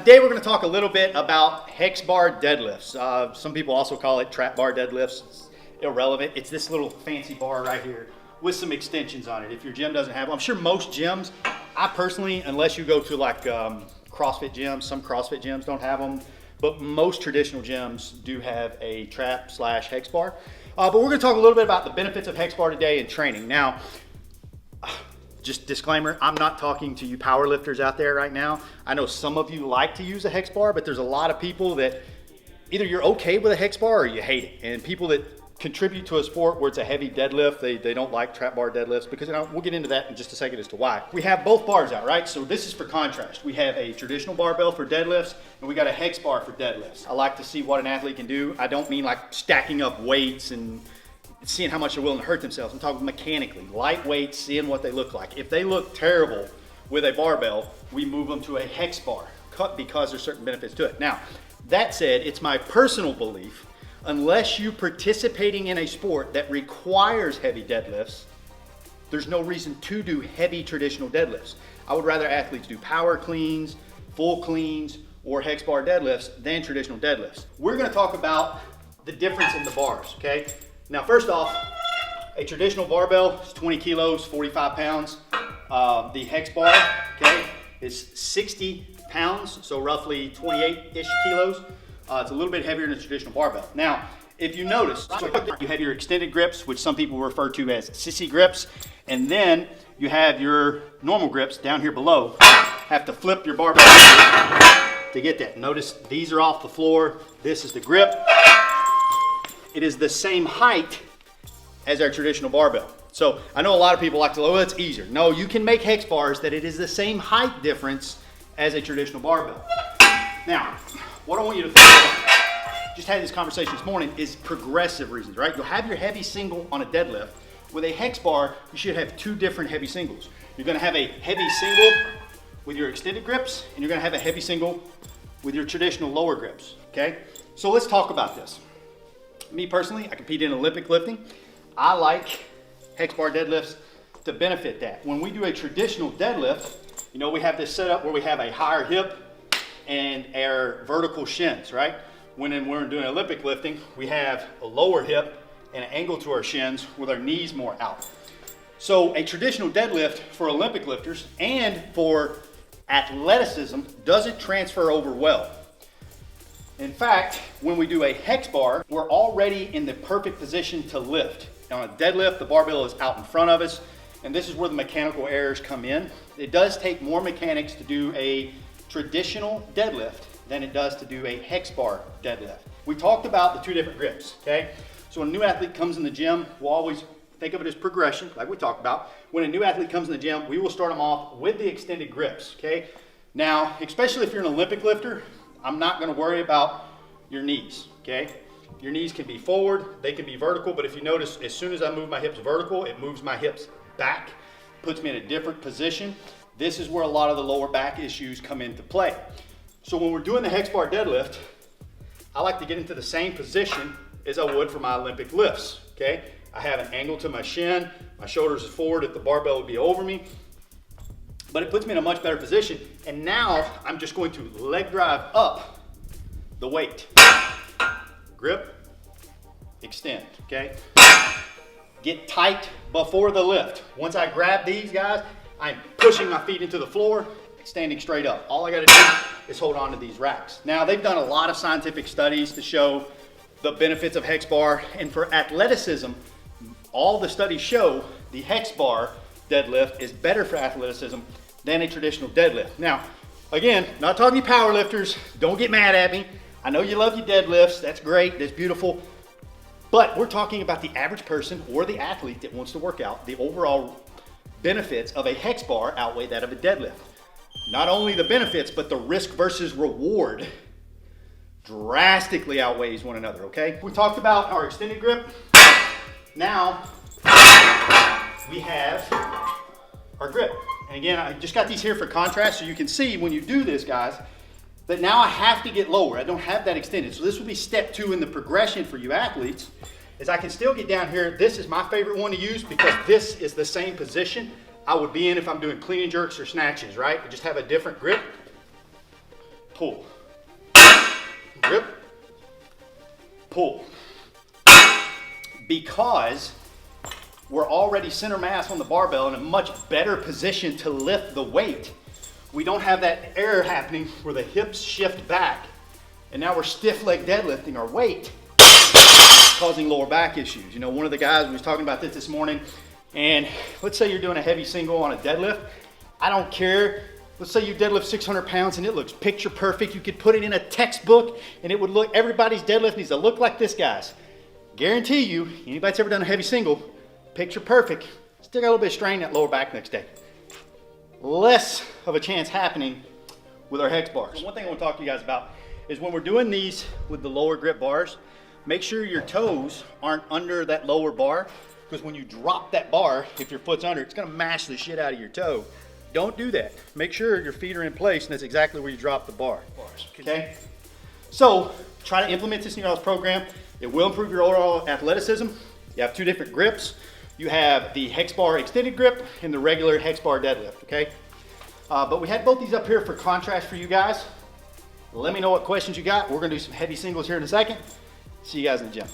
Today we're going to talk a little bit about Hex Bar Deadlifts. Some people also call it trap bar deadlifts. It's irrelevant. It's this little fancy bar right here with some extensions on it. If your gym doesn't have them, I'm sure most gyms, I personally, unless you go to like CrossFit gyms, some CrossFit gyms don't have them, but most traditional gyms do have a trap / hex bar. But we're going to talk a little bit about the benefits of hex bar today in training. Now, just disclaimer, I'm not talking to you power lifters out there right now. I know some of you like to use a hex bar, but there's a lot of people that either you're okay with a hex bar or you hate it. And people that contribute to a sport where it's a heavy deadlift, they don't like trap bar deadlifts because we'll get into that in just a second as to why. We have both bars out, right? So this is for contrast. We have a traditional barbell for deadlifts and we got a hex bar for deadlifts. I like to see what an athlete can do. I don't mean like stacking up weights and seeing how much they're willing to hurt themselves. I'm talking mechanically, lightweight, seeing what they look like. If they look terrible with a barbell, we move them to a hex bar because there's certain benefits to it. Now, that said, it's my personal belief, unless you're participating in a sport that requires heavy deadlifts, there's no reason to do heavy traditional deadlifts. I would rather athletes do power cleans, full cleans, or hex bar deadlifts than traditional deadlifts. We're gonna talk about the difference in the bars, okay? Now, first off, a traditional barbell is 20 kilos, 45 pounds. The hex bar, okay, is 60 pounds, so roughly 28-ish kilos. It's a little bit heavier than a traditional barbell. Now, if you notice, you have your extended grips, which some people refer to as sissy grips, and then you have your normal grips down here below. Have to flip your barbell to get that. Notice these are off the floor. This is the grip. It is the same height as our traditional barbell. So I know a lot of people like to, oh, it's easier. No, you can make hex bars that it is the same height difference as a traditional barbell. Now, what I want you to think about, just had this conversation this morning, is progressive reasons, right? You'll have your heavy single on a deadlift. With a hex bar, you should have two different heavy singles. You're gonna have a heavy single with your extended grips, and you're gonna have a heavy single with your traditional lower grips, okay? So let's talk about this. Me personally, I compete in Olympic lifting. I like hex bar deadlifts to benefit that. When we do a traditional deadlift, you know, we have this setup where we have a higher hip and our vertical shins, right? When we're doing Olympic lifting, we have a lower hip and an angle to our shins with our knees more out. So a traditional deadlift for Olympic lifters and for athleticism doesn't transfer over well. In fact, when we do a hex bar, we're already in the perfect position to lift. On a deadlift, the barbell is out in front of us, and this is where the mechanical errors come in. It does take more mechanics to do a traditional deadlift than it does to do a hex bar deadlift. We talked about the two different grips, okay? So when a new athlete comes in the gym, we'll always think of it as progression, like we talked about. When a new athlete comes in the gym, we will start them off with the extended grips, okay? Now, especially if you're an Olympic lifter, I'm not gonna worry about your knees, okay? Your knees can be forward, they can be vertical, but if you notice, as soon as I move my hips vertical, it moves my hips back, puts me in a different position. This is where a lot of the lower back issues come into play. So when we're doing the hex bar deadlift, I like to get into the same position as I would for my Olympic lifts, okay? I have an angle to my shin, my shoulders is forward if the barbell would be over me, but it puts me in a much better position. And now I'm just going to leg drive up the weight. Grip, extend, okay? Get tight before the lift. Once I grab these guys, I'm pushing my feet into the floor, standing straight up. All I gotta do is hold on to these racks. Now, they've done a lot of scientific studies to show the benefits of hex bar, and for athleticism, all the studies show the hex bar deadlift is better for athleticism than a traditional deadlift. Now, again, not talking to you power lifters, don't get mad at me. I know you love your deadlifts, that's great, that's beautiful, but we're talking about the average person or the athlete that wants to work out. The overall benefits of a hex bar outweigh that of a deadlift. Not only the benefits, but the risk versus reward drastically outweighs one another, okay? We talked about our extended grip. Now, we have our grip. And again, I just got these here for contrast so you can see when you do this, guys, that now I have to get lower. I don't have that extended. So this will be step 2 in the progression for you athletes, is I can still get down here. This is my favorite one to use because this is the same position I would be in if I'm doing clean and jerks or snatches, right? I just have a different grip. pull, grip, pull. Because we're already center mass on the barbell in a much better position to lift the weight. We don't have that error happening where the hips shift back and now we're stiff leg deadlifting our weight, causing lower back issues. You know, one of the guys was talking about this morning, and let's say you're doing a heavy single on a deadlift. I don't care. Let's say you deadlift 600 pounds and it looks picture perfect. You could put it in a textbook and it would look, everybody's deadlift needs to look like this guy's. Guarantee you, anybody that's ever done a heavy single, picture perfect, still got a little bit of strain in that lower back next day. Less of a chance happening with our hex bars. So one thing I want to talk to you guys about is when we're doing these with the lower grip bars, make sure your toes aren't under that lower bar, because when you drop that bar, if your foot's under, it's going to mash the shit out of your toe. Don't do that. Make sure your feet are in place, and that's exactly where you drop the bar. Okay? So try to implement this in your program. It will improve your overall athleticism. You have two different grips. You have the Hex Bar extended grip and the regular Hex Bar deadlift, okay? But we had both these up here for contrast for you guys. Let me know what questions you got. We're gonna do some heavy singles here in a second. See you guys in the gym.